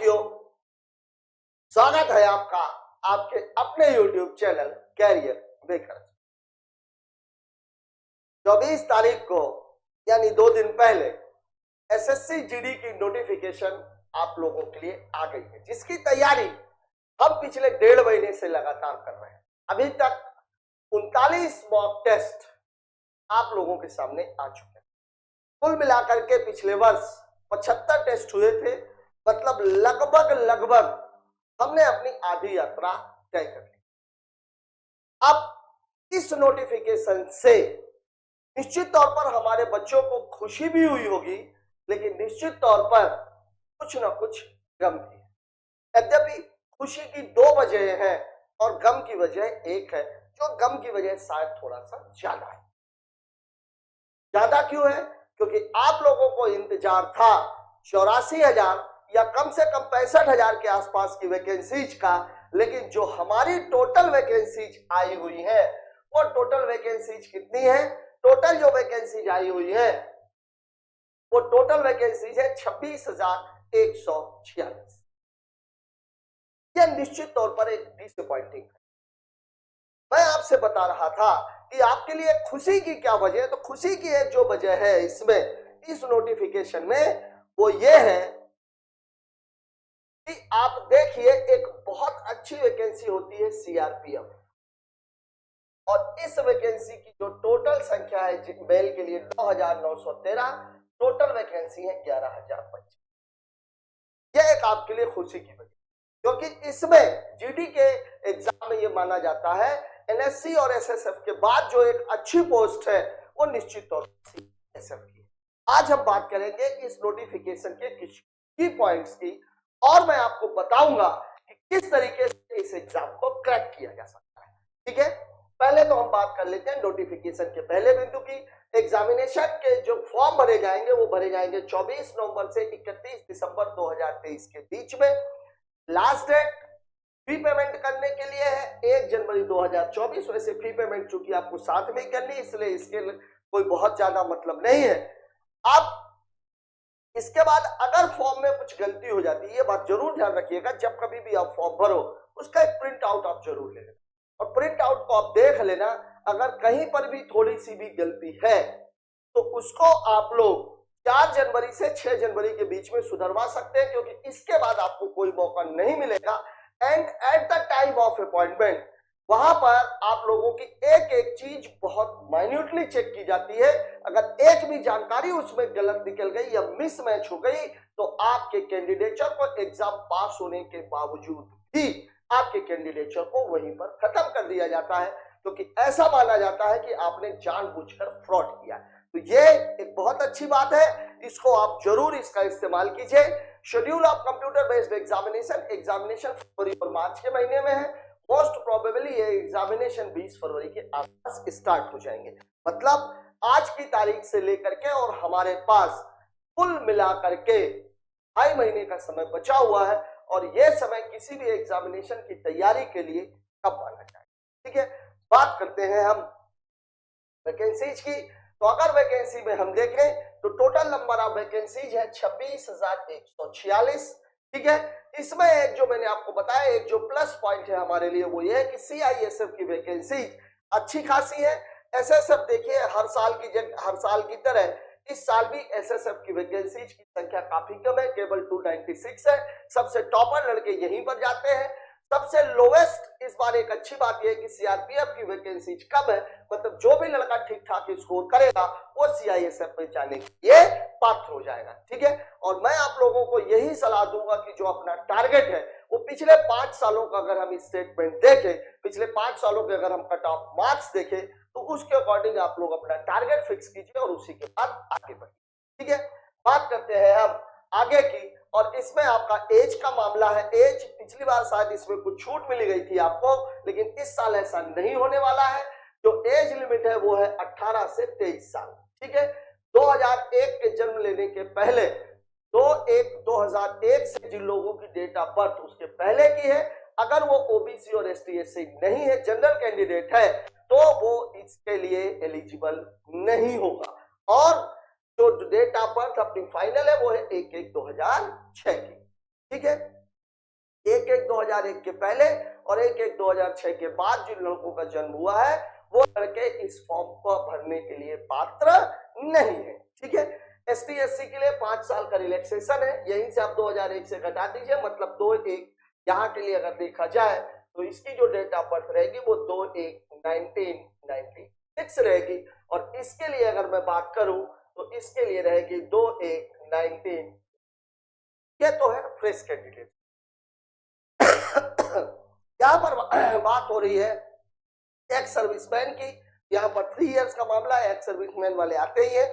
साथियों, स्वागत है आपका आपके अपने YouTube चैनल कैरियर बेकर। 24 तारीख को यानी 2 दिन पहले एसएससी जीडी की नोटिफिकेशन आप लोगों के लिए आ गई है, जिसकी तैयारी हम पिछले 1.5 महीने से लगातार कर रहे हैं। अभी तक 39 मॉक टेस्ट आप लोगों के सामने आ चुके हैं। कुल मिलाकर के पिछले वर्ष 75 टेस्ट हुए थे, मतलब लगभग हमने अपनी आधी यात्रा तय कर ली। अब इस नोटिफिकेशन से निश्चित तौर पर हमारे बच्चों को खुशी भी हुई होगी, लेकिन निश्चित तौर पर कुछ ना कुछ गम भी है। यद्यपि खुशी की 2 वजह है और गम की वजह एक है, जो गम की वजह शायद थोड़ा सा ज्यादा है। ज्यादा क्यों है? क्योंकि आप लोगों को इंतजार था 84,000 या कम से कम 65,000 के आसपास की वैकेंसीज का, लेकिन जो हमारी टोटल वैकेंसीज आई हुई है वो टोटल वैकेंसीज कितनी है? टोटल जो वैकेंसीज आई हुई है वो टोटल वैकेंसीज है 26,146। यह निश्चित तौर पर एक डिसअपॉइंटिंग है। मैं आपसे बता रहा था कि आपके लिए खुशी की क्या वजह है, तो खुशी की एक जो वजह है इसमें, इस नोटिफिकेशन में, वो ये है कि आप देखिए एक बहुत अच्छी वैकेंसी होती है सीआरपीएफ, और इस वैकेंसी की जो टोटल संख्या है मेल के लिए 9,913, टोटल वैकेंसी है 11,025। यह एक आपके लिए खुशी की वजह, क्योंकि इसमें जीडी के एग्जाम में यह माना जाता है एनएससी और एसएसएफ के बाद जो एक अच्छी पोस्ट है वो निश्चित तौर पर एसएफ की है। आज हम बात करेंगे इस नोटिफिकेशन के कुछ की पॉइंट्स की, और मैं आपको बताऊंगा कि किस तरीके से इस एग्जाम को क्रैक किया जा सकता है। ठीक है, पहले तो हम बात कर लेते हैं नोटिफिकेशन के पहले बिंदु की। एग्जामिनेशन के जो फॉर्म भरे जाएंगे वो भरे जाएंगे 24 नवंबर से 31 दिसंबर 2023 के बीच में। लास्ट डेट फी पेमेंट करने के लिए है 1 जनवरी 2024। वैसे फी पेमेंट चूंकि आपको साथ में करनी, इसलिए इसके कोई बहुत ज्यादा मतलब नहीं है। अब इसके बाद अगर फॉर्म में कुछ गलती हो जाती है, ये बात जरूर ध्यान रखिएगा, जब कभी भी आप फॉर्म भरो उसका एक प्रिंट आउट आप जरूर ले लेना, और प्रिंट आउट को आप देख लेना। अगर कहीं पर भी थोड़ी सी भी गलती है तो उसको आप लोग 4 जनवरी से 6 जनवरी के बीच में सुधरवा सकते हैं, क्योंकि इसके बाद आपको कोई मौका नहीं मिलेगा। And at the time of appointment वहां पर आप लोगों की एक एक चीज बहुत माइन्यूटली चेक की जाती है। अगर एक भी जानकारी उसमें गलत निकल गई या मिसमैच हो गई तो आपके कैंडिडेचर को एग्जाम पास होने के बावजूद भी आपके कैंडिडेचर को वहीं पर खत्म कर दिया जाता है, क्योंकि ऐसा माना जाता है कि आपने जानबूझकर फ्रॉड किया। तो ये एक बहुत अच्छी बात है, इसको आप जरूर इसका इस्तेमाल कीजिए। Schedule of computer based examination फरवरी और मार्च के महीने में है। मोस्ट प्रोबेबली ये एग्जामिनेशन 20 फरवरी के आसपास स्टार्ट हो जाएंगे। मतलब आज की तारीख से लेकर के और हमारे पास कुल मिलाकर के 2.5 महीने का समय बचा हुआ है, और यह समय किसी भी एग्जामिनेशन की तैयारी के लिए कब आना चाहिए। ठीक है, बात करते हैं हम वैकेंसीज की। तो अगर वैकेंसी में हम देखें तो टोटल नंबर ऑफ वैकेंसीज है 26,146। ठीक है, इसमें एक जो मैंने आपको बताया, एक जो प्लस पॉइंट है हमारे लिए वो ये है कि सीआईएसएफ की वैकेंसी अच्छी खासी है। एसएसएफ देखिए हर साल की तरह इस साल भी एसएसएफ की वैकेंसीज की संख्या काफी कम है, केवल 296 है। सबसे टॉपर लड़के यहीं पर जाते हैं। सबसे लोवेस्ट इस बार एक अच्छी बात यह है कि सीआरपीएफ की वैकेंसीज कम है, मतलब जो भी लड़का ठीक ठाक स्कोर करेगा वो सीआईएसएफ में जाने के लिए पात्र हो जाएगा। ठीक है, और मैं आप लोगों को यही सलाह दूंगा कि जो अपना टारगेट है वो पिछले 5 सालों का अगर हम स्टेटमेंट देखें, पिछले 5 सालों के अगर हम कट ऑफ मार्क्स देखें तो उसके अकॉर्डिंग आप लोग अपना टारगेट फिक्स कीजिए और उसी के बाद आगे बढ़िए। ठीक है, बात करते हैं हम आगे की, और इसमें आपका एज का मामला है। एज पिछली बार शायद इसमें कुछ छूट मिली गई थी आपको, लेकिन इस साल ऐसा नहीं होने वाला है। जो एज लिमिट है वो है 18 से 23 साल। ठीक है, 2001 के जन्म लेने के पहले 2001 से जिन लोगों की डेट ऑफ बर्थ उसके पहले की है, अगर वो ओबीसी और एसटी/एससी नहीं है, जनरल कैंडिडेट है, तो वो इसके लिए एलिजिबल नहीं होगा। और जो डेट ऑफ बर्थ अपनी फाइनल है वो है 1/1/2006 की। ठीक है। 1/1/2001 के पहले और 1/1/2006 के बाद जिन लड़कों का जन्म हुआ है वो लड़के इस फॉर्म को भरने के लिए पात्र नहीं है। ठीक है। एसटी एससी के लिए 5 साल का रिलैक्सेशन है, यहीं से आप 2001 से घटा दीजिए, मतलब 2/1 यहाँ के लिए अगर देखा जाए तो इसकी जो डेट ऑफ बर्थ रहेगी वो 2/1/1996 रहेगी। और इसके लिए अगर मैं बात करूं तो इसके लिए रहेगी 2/1/19। ये तो है फ्रेश कैंडिडेट। यहाँ पर बात हो रही है एक्स सर्विसमैन की, यहाँ पर 3 इयर्स का मामला है, एक्स सर्विसमैन वाले आते ही है।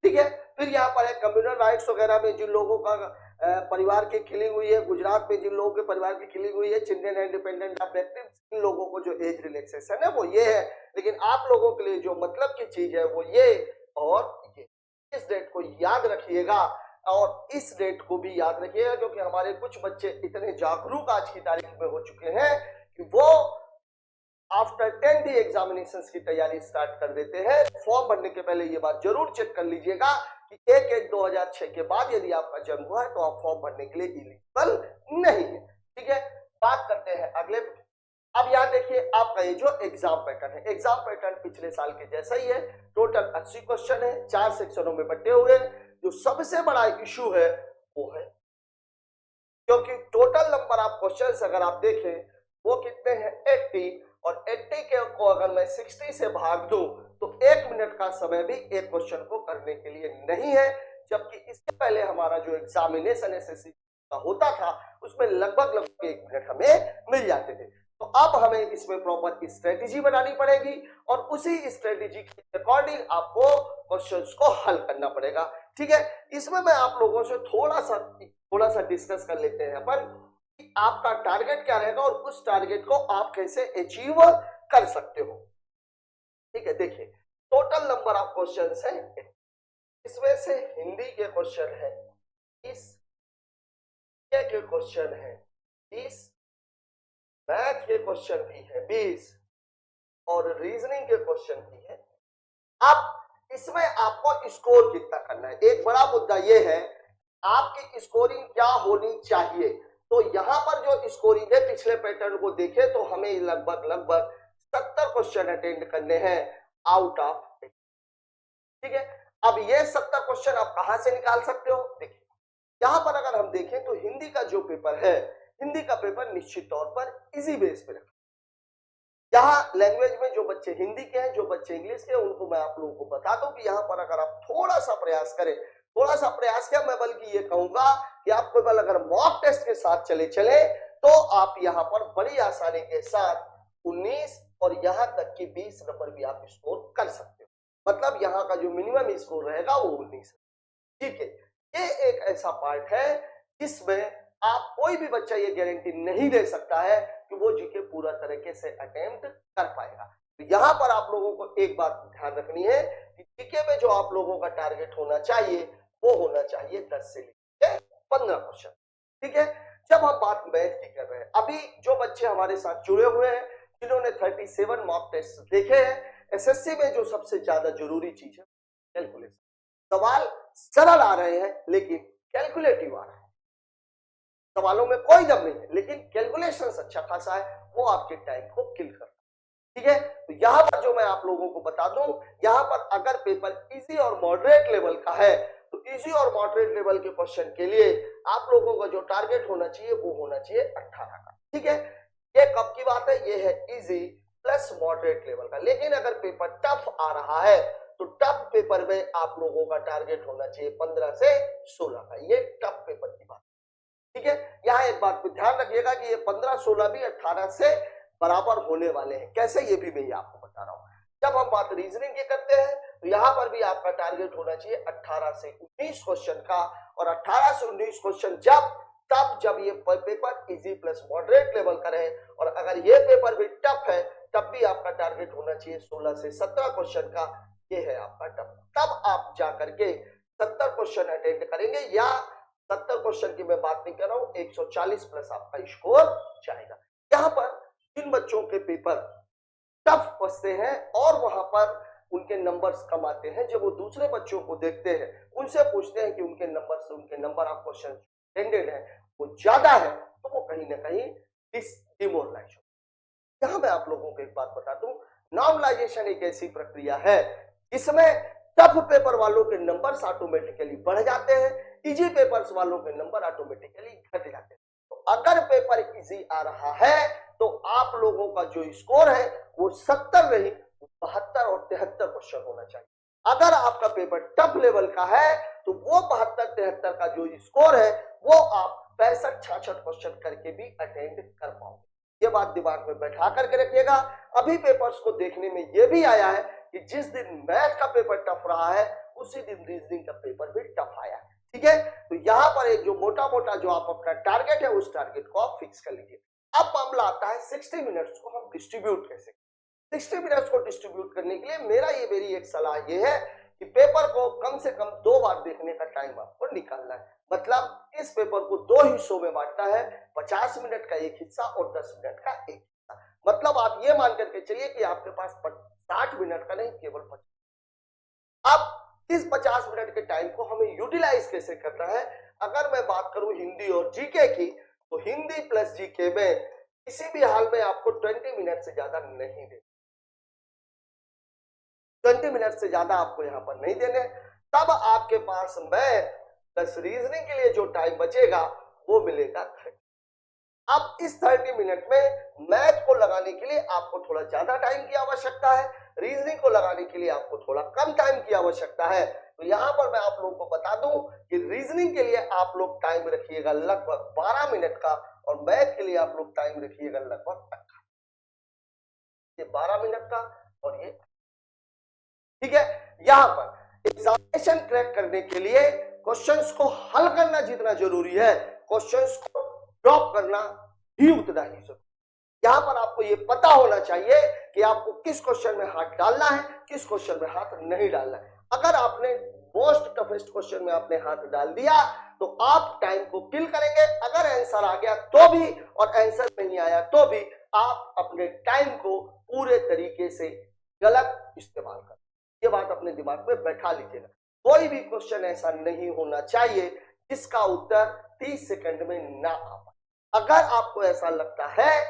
ठीक है। फिर यहाँ पर है कम्युनल राइट्स वगैरह में जिन लोगों का परिवार की किलिंग हुई है, गुजरात में जिन लोगों के परिवार की किलिंग हुई है, children and dependent of active, इन लोगों को जो एज रिलैक्सेशन है वो ये है। लेकिन आप लोगों के लिए जो मतलब की चीज है वो ये और ये, इस डेट को याद रखिएगा और इस डेट को भी याद रखिएगा, क्योंकि हमारे कुछ बच्चे इतने जागरूक आज की तारीख में हो चुके हैं कि वो आफ्टर 10th एग्जामिनेशंस की तैयारी स्टार्ट कर देते हैं। फॉर्म भरने के पहले ये बात जरूर चेक कर लीजिएगा कि 1/1/2006 के बाद यदि आपका जन्म हुआ है तो आप फॉर्म भरने के लिए एलिजिबल नहीं है। ठीक है। बात करते हैं अगले। अब यहाँ देखिए आपका ये जो एग्जाम पैटर्न है, एग्जाम पैटर्न पिछले साल के जैसा ही है। टोटल 80 क्वेश्चन है, 4 सेक्शनों में बटे हुए हैं। जो सबसे बड़ा इशू है वो है क्योंकि टोटल नंबर ऑफ क्वेश्चंस अगर आप देखें वो कितने हैं 80, और 80 के को अगर मैं 60 से भाग दूं तो 1 मिनट का समय भी एक क्वेश्चन को करने के लिए नहीं है, जबकि इसके पहले हमारा जो एग्जामिनेशन एसएससी का होता था उसमें लगभग 1 मिनट हमें मिल जाते थे। तो अब हमें इसमें प्रॉपर स्ट्रेटेजी बनानी पड़ेगी और उसी स्ट्रेटेजी के अकॉर्डिंग आपको क्वेश्चंस को हल करना पड़ेगा। ठीक है। इसमें मैं आप लोगों से थोड़ा सा डिस्कस कर लेते हैं अपन कि आपका टारगेट क्या रहेगा और उस टारगेट को आप कैसे अचीव कर सकते हो। ठीक है। देखिए टोटल नंबर ऑफ क्वेश्चंस है, इसमें से हिंदी के क्वेश्चन है 20, के क्वेश्चन है 20, मैथ के क्वेश्चन भी है 20 और रीजनिंग के क्वेश्चन भी है। अब इसमें आपको स्कोर कितना करना है, एक बड़ा मुद्दा यह है आपकी स्कोरिंग क्या होनी चाहिए। तो यहां पर जो स्कोरिंग है पिछले पैटर्न को देखें तो हमें लगभग 70 क्वेश्चन अटेंड करने हैं आउट ऑफ 80। ठीक है। अब ये 70 क्वेश्चन आप कहां से निकाल सकते हो, देखिए यहां पर अगर हम देखें तो हिंदी का जो पेपर है, हिंदी का पेपर निश्चित तौर पर इजी बेस पे रखा। यहाँ लैंग्वेज में जो बच्चे हिंदी के हैं, जो बच्चे इंग्लिश के हैं, उनको मैं आप लोगों को बता दूं कि यहाँ पर अगर आप थोड़ा सा प्रयास करें, थोड़ा सा प्रयास क्या मैं बल्कि ये कहूंगा कि आप केवल अगर मॉक टेस्ट के साथ चले तो आप यहाँ पर बड़ी आसानी के साथ 19 और यहाँ तक कि 20 नंबर भी आप स्कोर कर सकते हो। मतलब यहाँ का जो मिनिमम स्कोर रहेगा वो 19 है। ठीक है। ये एक ऐसा पार्ट है जिसमें आप कोई भी बच्चा ये गारंटी नहीं दे सकता है कि वो जीके पूरा तरीके से अटेम्प्ट कर पाएगा। तो यहाँ पर आप लोगों को एक बात ध्यान रखनी है कि जीके में जो आप लोगों का टारगेट होना चाहिए वो होना चाहिए 10 से लेकर 15 क्वेश्चन। ठीक है। जब हम बात मैथ की कर रहे हैं, अभी जो बच्चे हमारे साथ जुड़े हुए हैं जिन्होंने 37 मॉक टेस्ट देखे हैं, एसएससी में जो सबसे ज्यादा जरूरी चीज है कैलकुलेशन। सवाल सरल आ रहे हैं लेकिन कैलकुलेटिव आ रहे हैं, सवालों में कोई दम नहीं है लेकिन कैलकुलेशन अच्छा खासा है, वो आपके टाइम को किल करता है। ठीक है। तो यहां पर जो मैं आप लोगों को बता दूं, यहां पर अगर पेपर इजी और मॉडरेट लेवल का है तो इजी और मॉडरेट लेवल के क्वेश्चन के लिए आप लोगों का जो टारगेट होना चाहिए वो होना चाहिए 18 का। ठीक है। ये कब की बात है, ये है इजी प्लस मॉडरेट लेवल का। लेकिन अगर पेपर टफ आ रहा है तो टफ पेपर में आप लोगों का टारगेट होना चाहिए 15 से 16 का। ये टफ पेपर की बात। ठीक है। यहाँ एक बात पे ध्यान रखिएगा कि ये 15-16 भी 18 से बराबर होने वाले हैं। कैसे, ये भी मैं आपको बता रहा हूँ। जब हम बात रीजनिंग की करते हैं तो यहाँ पर भी आपका टारगेट होना चाहिए 18 से 19 क्वेश्चन का, और 18 से 19 क्वेश्चन जब ये paper easy plus moderate level का रहे, और अगर ये पेपर भी टफ है तब भी आपका टारगेट होना चाहिए 16 से 17 क्वेश्चन का। ये है आपका टफ। तब आप जाकर के 70 क्वेश्चन अटेंड करेंगे, या 70 क्वेश्चन की मैं बात नहीं कर रहा हूं, 140 प्लस आपका स्कोर जाएगा। यहाँ पर जिन बच्चों के पेपर टफ फंसते हैं और वहां पर उनके नंबर्स कम आते हैं, जब वो दूसरे बच्चों को देखते हैं, उनसे पूछते हैं कि उनके नंबर ऑफ क्वेश्चन अटेंडेड है, वो ज्यादा है तो वो कहीं ना कहीं डिमोरलाइज हो। यहां मैं आप लोगों को एक बात बता दूं, नॉर्मलाइजेशन एक ऐसी प्रक्रिया है जिसमें टफ पेपर वालों के नंबर्स ऑटोमेटिकली बढ़ जाते हैं, इजी पेपर्स वालों के नंबर ऑटोमेटिकली घट जाते हैं। तो अगर पेपर इजी आ रहा है तो आप लोगों का जो स्कोर है वो 70 नहीं 72 और 73 क्वेश्चन होना चाहिए। अगर आपका पेपर टफ लेवल का है तो वो 72-73 का जो स्कोर है वो आप 65-66 क्वेश्चन करके भी अटेंड कर पाओगे। ये बात दिमाग में बैठा करके रखिएगा। अभी पेपर्स को देखने में ये भी आया है कि जिस दिन मैथ का पेपर टफ रहा है उसी दिन रीजनिंग का पेपर भी टफ आया है। ठीक है, तो यहाँ पर एक जो मोटा मोटा जो आप अपना टारगेट है उस टारगेट को आप फिक्स कर लीजिए। अब मामला आता है 60 मिनट्स को हम डिस्ट्रीब्यूट कैसे। 60 मिनट्स को डिस्ट्रीब्यूट करने के लिए मेरी एक सलाह ये है कि पेपर को कम से कम 2 बार देखने का टाइम आपको निकालना है। मतलब इस पेपर को 2 हिस्सों में बांटना है, 50 मिनट का एक हिस्सा और 10 मिनट का एक हिस्सा। मतलब आप ये मान करके चलिए कि आपके पास 60 मिनट का नहीं केवल 50। अब इस 50 मिनट के टाइम को हमें यूटिलाइज कैसे करना है। अगर मैं बात करूं हिंदी और जीके की, तो हिंदी प्लस जीके में किसी भी हाल में आपको 20 मिनट से ज्यादा नहीं देना। 20 मिनट से ज्यादा आपको यहाँ पर नहीं देने। तब आपके पास मैथ प्लस रीजनिंग के लिए जो टाइम बचेगा वो मिलेगा 30। अब इस 30 मिनट में मैथ को लगाने के लिए आपको थोड़ा ज्यादा टाइम की आवश्यकता है, रीजनिंग को लगाने के लिए आपको थोड़ा कम टाइम की आवश्यकता है। तो यहाँ पर मैं आप लोगों को बता दूं कि रीजनिंग के लिए आप लोग टाइम रखिएगा लगभग 12 मिनट का और मैथ के लिए आप लोग टाइम रखिएगा लगभग 18। ये 12 मिनट का और ये ठीक है। यहां पर एग्जामिनेशन क्रैक करने के लिए क्वेश्चंस को हल करना जितना जरूरी है, क्वेश्चंस को ड्रॉप करना भी उतना ही जरूरी। यहां पर आपको ये पता होना चाहिए कि आपको किस क्वेश्चन में हाथ डालना है, किस क्वेश्चन में हाथ नहीं डालना है। अगर आपने मोस्ट टफेस्ट क्वेश्चन में आपने हाथ डाल दिया तो आप टाइम को किल करेंगे। अगर आंसर आ गया तो भी और आंसर नहीं आया तो भी आप अपने टाइम को पूरे तरीके से गलत इस्तेमाल करें। ये बात अपने दिमाग में बैठा लीजिएगा। कोई भी क्वेश्चन ऐसा नहीं होना चाहिए जिसका उत्तर 30 सेकंड में ना आ पाए। अगर आपको ऐसा लगता है,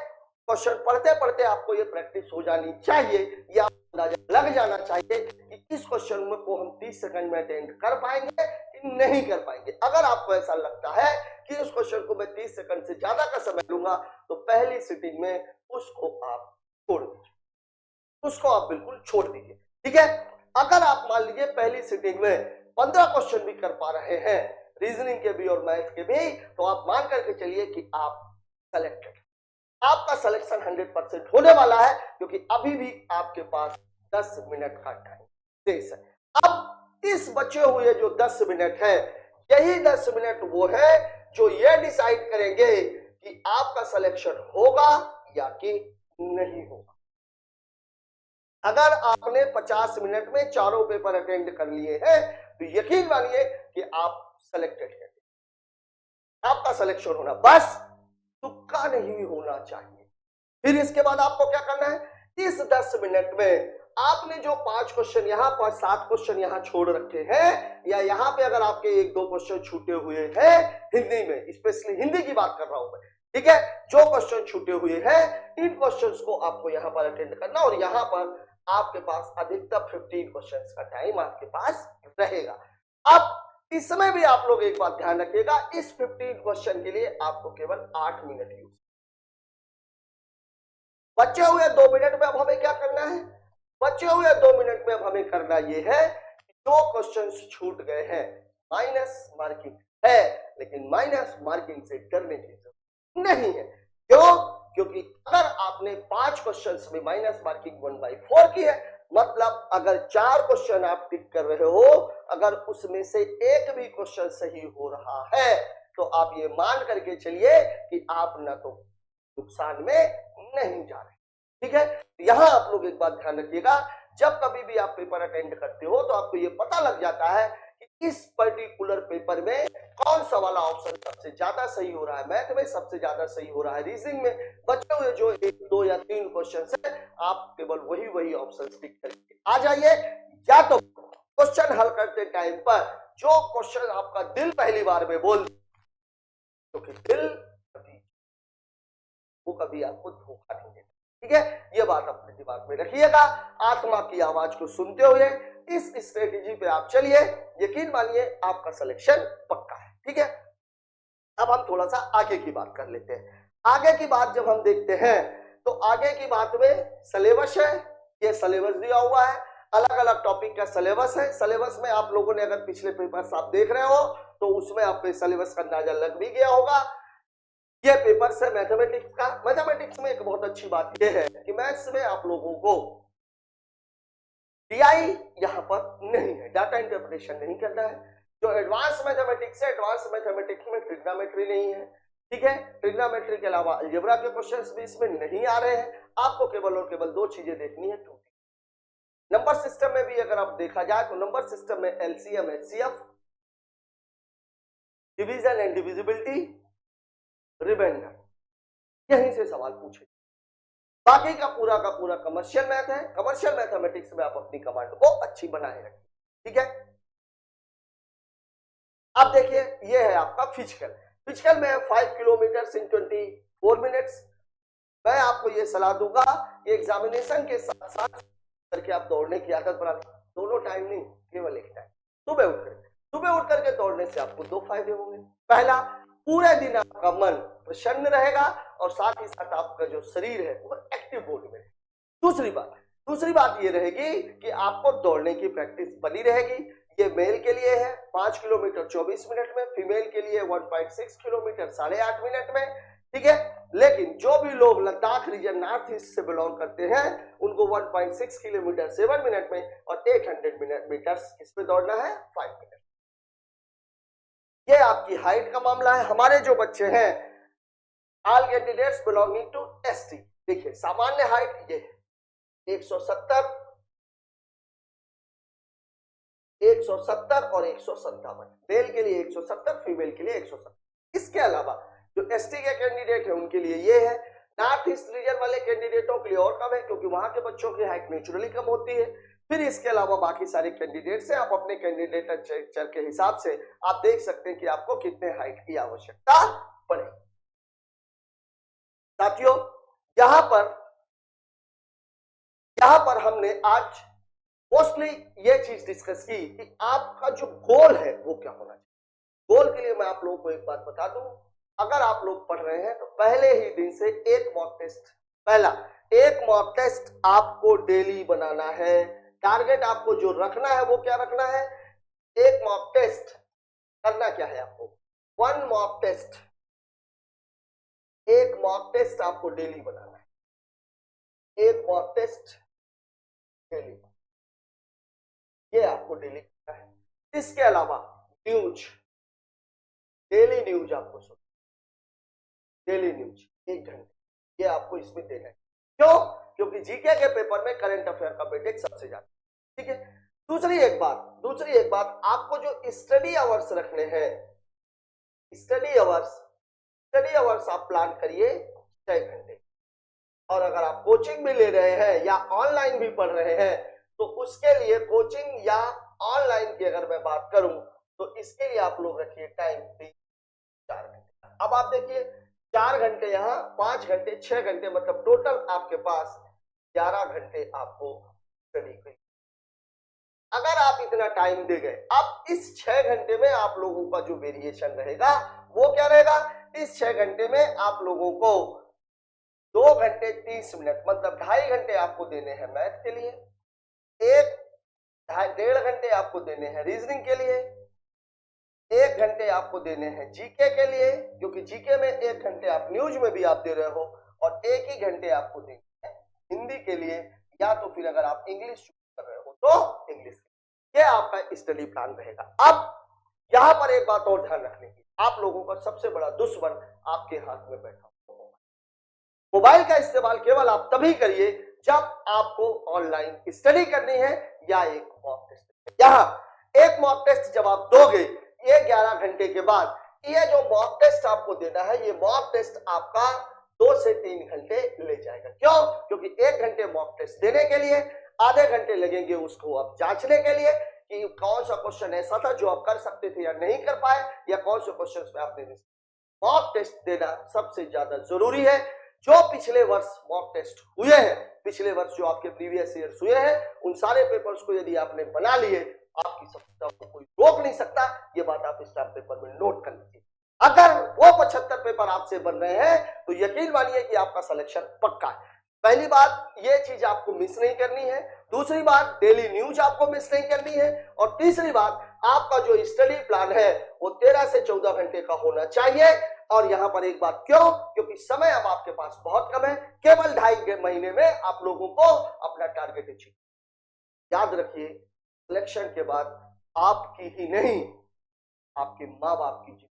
क्वेश्चन पढ़ते पढ़ते आपको ये प्रैक्टिस हो जानी चाहिए या अंदाजा लग जाना चाहिए कि इस क्वेश्चन में को हम 30 सेकंड में अटेंड कर पाएंगे कि नहीं कर पाएंगे। अगर आपको ऐसा लगता है कि इस क्वेश्चन को मैं 30 सेकंड से ज्यादा का समय लूंगा तो पहली सिटिंग में उसको आप छोड़ दीजिए, उसको आप बिल्कुल छोड़ दीजिए। ठीक है, अगर आप मान लीजिए पहली सिटिंग में 15 क्वेश्चन भी कर पा रहे हैं रीजनिंग के भी और मैथ के भी, तो आप मान करके चलिए कि आप सेलेक्टेड, आपका सिलेक्शन 100% होने वाला है क्योंकि अभी भी आपके पास 10 मिनट का टाइम शेष है। अब इस बचे हुए जो 10 मिनट है, यही 10 मिनट वो है जो ये डिसाइड करेंगे कि आपका सिलेक्शन होगा या कि नहीं होगा। अगर आपने 50 मिनट में चारों पेपर अटेंड कर लिए हैं तो यकीन मानिए कि आप सेलेक्टेड हैं, आपका सिलेक्शन होना, बस तुक्का नहीं होना चाहिए। फिर इसके बाद आपको क्या करना है, इस 10 मिनट में आपने जो 5 क्वेश्चन यहाँ पर 7 क्वेश्चन यहाँ छोड़ रखे हैं या यहाँ पे अगर आपके 1-2 क्वेश्चन छूटे हुए हैं हिंदी में, स्पेशली हिंदी की बात कर रहा हूं मैं, ठीक है, जो क्वेश्चन छूटे हुए हैं इन क्वेश्चंस को आपको यहाँ पर अटेंड करना और यहाँ पर आपके पास अधिकतम 15 क्वेश्चंस का टाइम आपके पास रहेगा। अब इसमें भी आप लोग एक बात ध्यान रखिएगा, इस 15 क्वेश्चन के लिए आपको केवल 8 मिनट यूज, बचे हुए 2 मिनट में अब हमें क्या करना है, बचे हुए 2 मिनट में अब हमें करना यह है कि जो क्वेश्चंस छूट गए हैं माइनस मार्किंग है, लेकिन माइनस मार्किंग से डरने की जरूरत नहीं है। क्यों? क्योंकि अगर आपने 5 क्वेश्चंस में माइनस मार्किंग 1/4 की है, मतलब अगर 4 क्वेश्चन आप टिक कर रहे हो, अगर उसमें से एक भी क्वेश्चन सही हो रहा है तो आप ये मान करके चलिए कि आप ना तो नुकसान में नहीं जा रहे। ठीक है, यहां आप लोग एक बात ध्यान रखिएगा, जब कभी भी आप पेपर अटेंड करते हो तो आपको ये पता लग जाता है कि इस पर्टिकुलर पेपर में कौन सा वाला ऑप्शन सबसे ज्यादा सही हो रहा है, मैथ में सबसे ज्यादा सही हो रहा है, रीजनिंग में बचे हुए जो 1, 2 या 3 क्वेश्चन है आप केवल वही ऑप्शन टिक करके आ जाइए। या तो क्वेश्चन हल करते टाइम पर जो क्वेश्चन आपका दिल पहली बार में बोल, क्योंकि दिल कभी आपको धोखा नहीं देगा। ठीक है, ये बात अपने दिमाग में रखिएगा। आत्मा की आवाज को सुनते हुए इस स्ट्रेटेजी पे आप चलिए, यकीन मानिए आपका सिलेक्शन पक्का है। ठीक है, अब हम थोड़ा सा आगे की बात कर लेते हैं। आगे की बात जब हम देखते हैं तो आगे की बात में सिलेबस है, ये सिलेबस दिया हुआ है, अलग अलग टॉपिक का सिलेबस है। सिलेबस में आप लोगों ने अगर पिछले पेपर्स आप देख रहे हो तो उसमें आपको सिलेबस का अंदाजा लग भी गया होगा। ये पेपर्स है मैथमेटिक्स का। मैथमेटिक्स में एक बहुत अच्छी बात यह है कि मैथ्स में आप लोगों को डीआई यहां पर नहीं है, डाटा इंटरप्रिटेशन नहीं करना है। जो एडवांस मैथमेटिक्स है, एडवांस मैथमेटिक्स में ट्रिग्नोमेट्री नहीं है। ठीक है, ट्रिग्नोमेट्री के अलावा अलजेब्रा के क्वेश्चंस भी इसमें नहीं आ रहे हैं। आपको केवल और केवल दो चीजें देखनी है। नंबर सिस्टम में भी अगर आप देखा जाए तो नंबर सिस्टम में LCM, HCF, division and divisibility, remainder, यहीं से सवाल पूछे। बाकी का पूरा कमर्शियल मैथ है। कमर्शियल मैथमेटिक्स में आप अपनी कमांड को अच्छी बनाए रखें। ठीक है, अब देखिए ये है आपका फिजिकल। फिजिकल में 5 किलोमीटर इन 24 मिनट्स। मैं आपको ये सलाह दूंगा कि एग्जामिनेशन के साथ साथ करके आप दौड़ने की आदत बना लें। दोनों टाइम नहीं, केवल एक टाइम, सुबह उठ करके दौड़ने से आपको दो फायदे होंगे। पहला, पूरे दिन आपका मन प्रसन्न रहेगा और साथ ही साथ आपका जो शरीर है वो एक्टिव मोड में है। दूसरी बात ये रहेगी कि आपको दौड़ने की प्रैक्टिस बनी रहेगी। ये मेल के लिए है 5 किलोमीटर 24 मिनट में, फीमेल के लिए 1.6 किलोमीटर 8.5 मिनट में। ठीक है, लेकिन जो भी लोग लद्दाख रीजन नॉर्थ ईस्ट से बिलोंग करते हैं उनको 1.6 किलोमीटर 7 मिनट में और 800 मीटर किस पे दौड़ना है, 5 मिनट। ये आपकी हाइट का मामला है। हमारे जो बच्चे हैं, all candidates belonging to ST, देखिए सामान्य हाइट ये है 170 और 157। मेल के लिए 170, फीमेल के लिए 170। इसके अलावा जो एसटी के कैंडिडेट है उनके लिए ये है। नॉर्थ ईस्ट रीजन वाले कैंडिडेटों के लिए और कम है क्योंकि वहां के बच्चों की हाइट नेचुरली कम होती है। फिर इसके अलावा बाकी सारे कैंडिडेट से आप अपने कैंडिडेट स्ट्रक्चर के हिसाब से आप देख सकते हैं कि आपको कितने हाइट की आवश्यकता पड़ेगी। साथियों, यहां पर हमने आज मोस्टली ये चीज डिस्कस की कि आपका जो गोल है वो क्या होना चाहिए। गोल के लिए मैं आप लोगों को एक बात बता दूं, अगर आप लोग पढ़ रहे हैं तो पहले ही दिन से एक मॉक टेस्ट आपको डेली बनाना है। टारगेट आपको जो रखना है वो क्या रखना है, एक मॉक टेस्ट करना क्या है आपको, एक मॉक टेस्ट आपको डेली बनाना है। एक मॉक टेस्ट डेली, ये आपको डेली करना है। इसके अलावा न्यूज, डेली न्यूज आपको सुन, डेली न्यूज 1 घंटे, ये आपको इसमें देना है। क्यों? क्योंकि जीके के पेपर में करंट अफेयर का वेटेज सबसे ज्यादा। ठीक है, दूसरी एक बात आपको जो स्टडी आवर्स रखने हैं, स्टडी आवर्स आप प्लान करिए 6 घंटे। और अगर आप कोचिंग भी ले रहे हैं या ऑनलाइन भी पढ़ रहे हैं तो उसके लिए कोचिंग या ऑनलाइन की अगर मैं बात करूं तो इसके लिए आप लोग रखिए टाइम 4 घंटे। अब आप देखिए 4 घंटे यहाँ, 5 घंटे, 6 घंटे, मतलब टोटल आपके पास 11 घंटे आपको स्टडी करनी। अगर आप इतना टाइम दे गए, अब इस 6 घंटे में आप लोगों का जो वेरिएशन रहेगा वो क्या रहेगा, इस 6 घंटे में आप लोगों को 2 घंटे 30 मिनट मतलब 2.5 घंटे आपको देने हैं मैथ के लिए, 1.5 घंटे आपको देने हैं रीजनिंग के लिए, 1 घंटे आपको देने हैं जीके के लिए, क्योंकि जीके में 1 घंटे आप न्यूज में भी आप दे रहे हो, और 1 ही घंटे आपको देने हैं हिंदी के लिए, या तो फिर अगर आप इंग्लिश कर रहे हो तो इंग्लिश। ये आपका स्टडी प्लान रहेगा। अब यहां पर एक बात और ध्यान रखने की, आप लोगों का सबसे बड़ा दुश्मन आपके हाथ में बैठा हुआ। मोबाइल का इस्तेमाल केवल आप तभी करिए जब आपको ऑनलाइन स्टडी करनी है या एक मॉक टेस्ट। यहां एक मॉक टेस्ट जब आप दोगे, ये 11 घंटे के बाद ये जो मॉक टेस्ट आपको देना है, ये मॉक टेस्ट आपका 2 से 3 घंटे ले जाएगा। क्यों? क्योंकि 1 घंटे मॉक टेस्ट देने के लिए, आधे घंटे लगेंगे उसको आप जांचने के लिए कि कौन सा क्वेश्चन ऐसा था जो आप कर सकते थे या नहीं कर पाए, या कौन से क्वेश्चन पे आपने। मॉक टेस्ट देना सबसे ज्यादा जरूरी है। जो पिछले वर्ष मॉक टेस्ट हुए हैं, पिछले वर्ष जो आपके प्रीवियस ईयर हुए हैं, उन सारे पेपर्स को यदि आपने बना लिए, आपकी सफलता को कोई रोक नहीं सकता। ये बात आप स्टाफ पेपर में नोट कर लीजिए। अगर वो 75 पेपर आपसे बन रहे हैं तो यकीन मानिए कि आपका सिलेक्शन पक्का है। पहली बात, ये चीज आपको मिस नहीं करनी है। दूसरी बात, डेली न्यूज आपको मिस नहीं करनी है। और तीसरी बात, आपका जो स्टडी प्लान है वो 13 से 14 घंटे का होना चाहिए। और यहां पर एक बात, क्यों? क्योंकि समय अब आपके पास बहुत कम है। केवल 2.5 महीने में आप लोगों को अपना टारगेट अचीव। याद रखिए, सिलेक्शन के बाद आपकी ही नहीं, आपके माँ बाप की,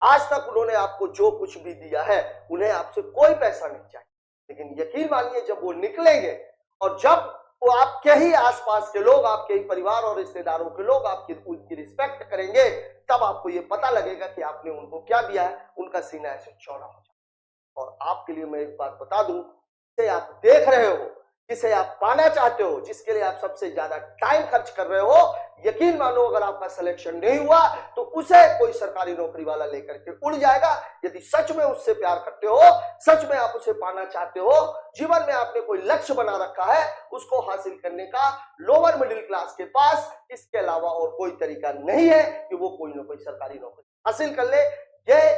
आज तक उन्होंने आपको जो कुछ भी दिया है, उन्हें आपसे कोई पैसा नहीं चाहिए। लेकिन यकीन मानिए, जब वो निकलेंगे और जब वो आपके ही आसपास के लोग, आपके ही परिवार और रिश्तेदारों के लोग आपकी उनकी रिस्पेक्ट करेंगे, तब आपको ये पता लगेगा कि आपने उनको क्या दिया है। उनका सीना ऐसे चौड़ा हो जाए। और आपके लिए मैं एक बात बता दूं, जिसे आप देख रहे हो, जिसे आप पाना चाहते हो, जिसके लिए आप सबसे ज्यादा टाइम खर्च कर रहे हो, यकीन मानो अगर आपका सिलेक्शन नहीं हुआ तो उसे कोई सरकारी नौकरी वाला लेकर के उड़ जाएगा। यदि सच में उससे प्यार करते हो, सच में आप उसे पाना चाहते हो, जीवन में आपने कोई लक्ष्य बना रखा है, उसको हासिल करने का लोअर मिडिल क्लास के पास इसके अलावा और कोई तरीका नहीं है कि वो कोई ना कोई सरकारी नौकरी हासिल कर ले। ये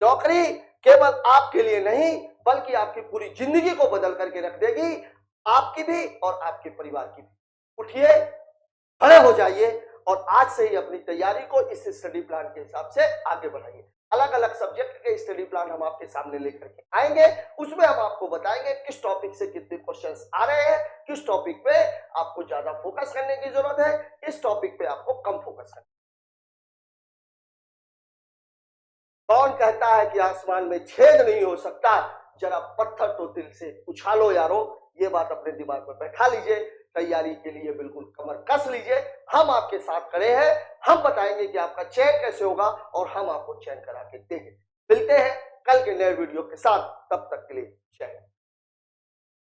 नौकरी केवल आपके लिए नहीं, बल्कि आपकी पूरी जिंदगी को बदल करके रख देगी, आपकी भी और आपके परिवार की भी। उठिए, खड़े हो जाइए और आज से ही अपनी तैयारी को इस स्टडी प्लान के हिसाब से आगे बढ़ाइए। अलग अलग सब्जेक्ट के स्टडी प्लान हम आपके सामने लेकर के आएंगे। उसमें हम आपको बताएंगे किस टॉपिक से कितने क्वेश्चंस आ रहे हैं, किस टॉपिक पे आपको ज्यादा फोकस करने की जरूरत है, किस टॉपिक पे आपको कम फोकस करना। कौन कहता है कि आसमान में छेद नहीं हो सकता? जरा पत्थर तो दिल से उछालो यारो। ये बात अपने दिमाग में बैठा लीजिए। तैयारी के लिए बिल्कुल कमर कस लीजिए। हम आपके साथ खड़े हैं। हम बताएंगे कि आपका चयन कैसे होगा और हम आपको चयन करा के देंगे। मिलते हैं कल के नए वीडियो के साथ। तब तक के लिए जय हिंद।